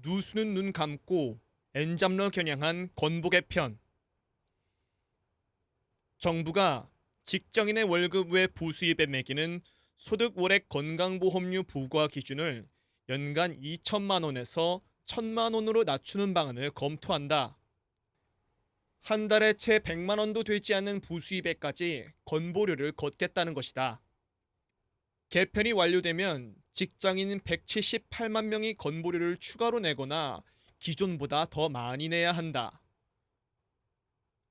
누수는 눈 감고 엔잡러 겨냥한 건복의 편. 정부가 직장인의 월급 외 부수입에 매기는 소득 월액 건강보험료 부과 기준을 연간 2천만 원에서 1천만 원으로 낮추는 방안을 검토한다. 한 달에 채 100만 원도 되지 않는 부수입에까지 건보료를 걷겠다는 것이다. 개편이 완료되면 직장인 178만 명이 건보료를 추가로 내거나 기존보다 더 많이 내야 한다.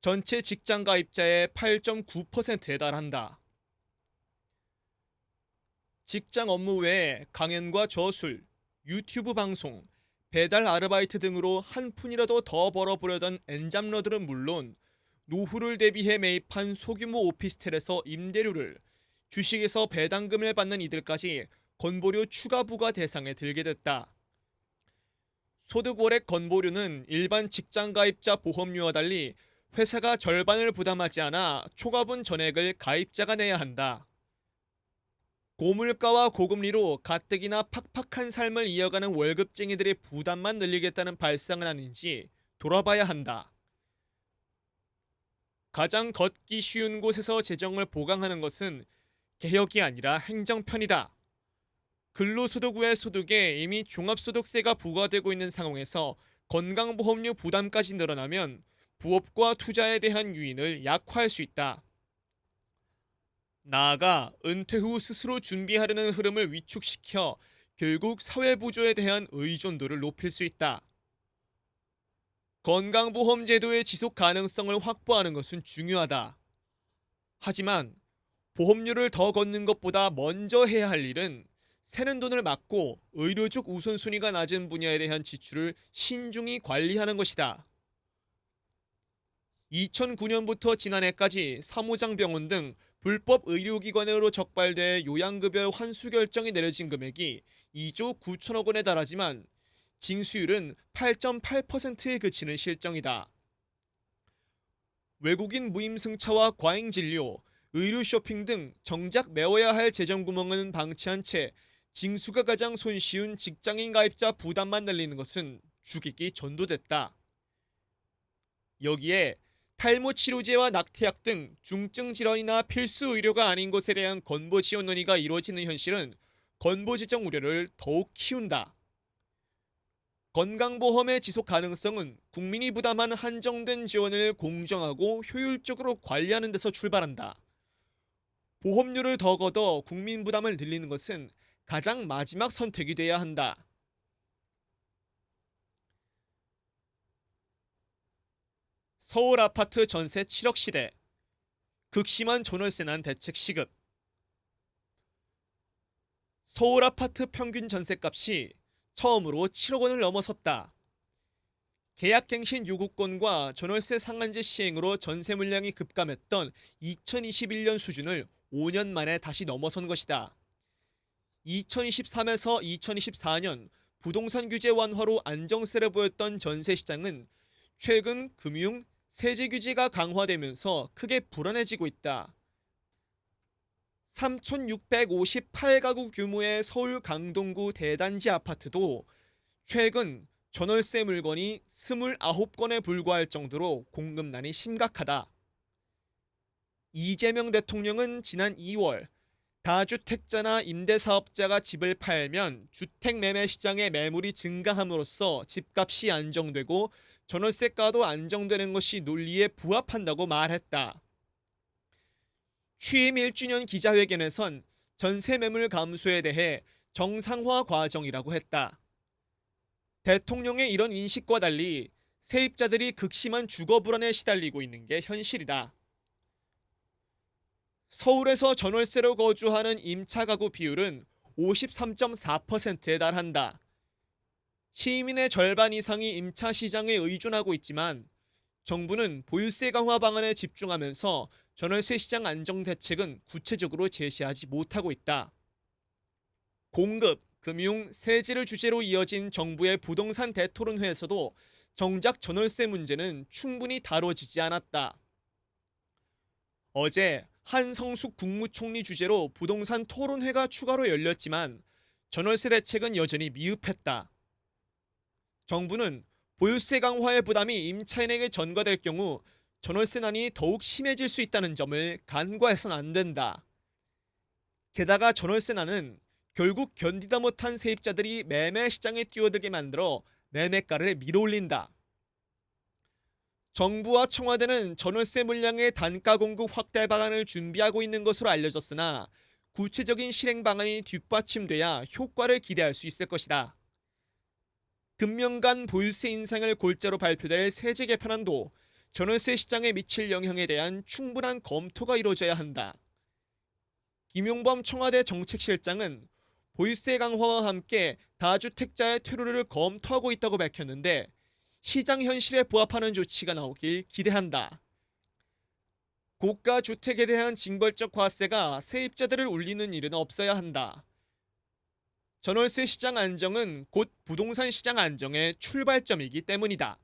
전체 직장 가입자의 8.9%에 달한다. 직장 업무 외에 강연과 저술, 유튜브 방송, 배달 아르바이트 등으로 한 푼이라도 더 벌어보려던 엔잡러들은 물론 노후를 대비해 매입한 소규모 오피스텔에서 임대료를, 주식에서 배당금을 받는 이들까지 건보료 추가 부과 대상에 들게 됐다. 소득 월액 건보료는 일반 직장 가입자 보험료와 달리 회사가 절반을 부담하지 않아 초과분 전액을 가입자가 내야 한다. 고물가와 고금리로 가뜩이나 팍팍한 삶을 이어가는 월급쟁이들의 부담만 늘리겠다는 발상은 아닌지 돌아봐야 한다. 가장 걷기 쉬운 곳에서 재정을 보강하는 것은 개혁이 아니라 행정편이다. 근로소득 외 소득에 이미 종합소득세가 부과되고 있는 상황에서 건강보험료 부담까지 늘어나면 부업과 투자에 대한 유인을 약화할 수 있다. 나아가 은퇴 후 스스로 준비하려는 흐름을 위축시켜 결국 사회보조에 대한 의존도를 높일 수 있다. 건강보험 제도의 지속 가능성을 확보하는 것은 중요하다. 하지만 보험료를 더 걷는 것보다 먼저 해야 할 일은 새는 돈을 막고 의료적 우선순위가 낮은 분야에 대한 지출을 신중히 관리하는 것이다. 2009년부터 지난해까지 사무장병원 등 불법 의료기관으로 적발돼 요양급여 환수 결정이 내려진 금액이 2조 9천억 원에 달하지만 징수율은 8.8%에 그치는 실정이다. 외국인 무임승차와 과잉진료, 의료 쇼핑 등 정작 메워야 할 재정구멍은 방치한 채 징수가 가장 손쉬운 직장인 가입자 부담만 늘리는 것은 죽이기 전도됐다. 여기에 탈모 치료제와 낙태약 등 중증 질환이나 필수 의료가 아닌 것에 대한 건보 지원 논의가 이루어지는 현실은 건보 재정 우려를 더욱 키운다. 건강보험의 지속 가능성은 국민이 부담하는 한정된 지원을 공정하고 효율적으로 관리하는 데서 출발한다. 보험료를 더 걷어 국민 부담을 늘리는 것은 가장 마지막 선택이 돼야 한다. 서울 아파트 전세 7억 시대, 극심한 전월세 난 대책 시급. 서울 아파트 평균 전세값이 처음으로 7억 원을 넘어섰다. 계약갱신 요구권과 전월세 상한제 시행으로 전세 물량이 급감했던 2021년 수준을 5년 만에 다시 넘어선 것이다. 2023에서 2024년 부동산 규제 완화로 안정세를 보였던 전세 시장은 최근 금융, 세제 규제가 강화되면서 크게 불안해지고 있다. 3,658가구 규모의 서울 강동구 대단지 아파트도 최근 전월세 물건이 29건에 불과할 정도로 공급난이 심각하다. 이재명 대통령은 지난 2월 다주택자나 임대사업자가 집을 팔면 주택 매매 시장의 매물이 증가함으로써 집값이 안정되고 전월세가도 안정되는 것이 논리에 부합한다고 말했다. 취임 1주년 기자회견에선 전세 매물 감소에 대해 정상화 과정이라고 했다. 대통령의 이런 인식과 달리 세입자들이 극심한 주거 불안에 시달리고 있는 게 현실이다. 서울에서 전월세로 거주하는 임차 가구 비율은 53.4%에 달한다. 시민의 절반 이상이 임차 시장에 의존하고 있지만 정부는 보유세 강화 방안에 집중하면서 전월세 시장 안정 대책은 구체적으로 제시하지 못하고 있다. 공급, 금융, 세제를 주제로 이어진 정부의 부동산 대토론회에서도 정작 전월세 문제는 충분히 다뤄지지 않았다. 어제 한성숙 국무총리 주재로 부동산 토론회가 추가로 열렸지만 전월세 대책은 여전히 미흡했다. 정부는 보유세 강화의 부담이 임차인에게 전가될 경우 전월세난이 더욱 심해질 수 있다는 점을 간과해서는 안 된다. 게다가 전월세난은 결국 견디다 못한 세입자들이 매매 시장에 뛰어들게 만들어 매매가를 밀어올린다. 정부와 청와대는 전월세 물량의 단가 공급 확대 방안을 준비하고 있는 것으로 알려졌으나 구체적인 실행 방안이 뒷받침돼야 효과를 기대할 수 있을 것이다. 금년간 보유세 인상을 골자로 발표될 세제 개편안도 전월세 시장에 미칠 영향에 대한 충분한 검토가 이루어져야 한다. 김용범 청와대 정책실장은 보유세 강화와 함께 다주택자의 퇴로를 검토하고 있다고 밝혔는데 시장 현실에 부합하는 조치가 나오길 기대한다. 고가 주택에 대한 징벌적 과세가 세입자들을 울리는 일은 없어야 한다. 전월세 시장 안정은 곧 부동산 시장 안정의 출발점이기 때문이다.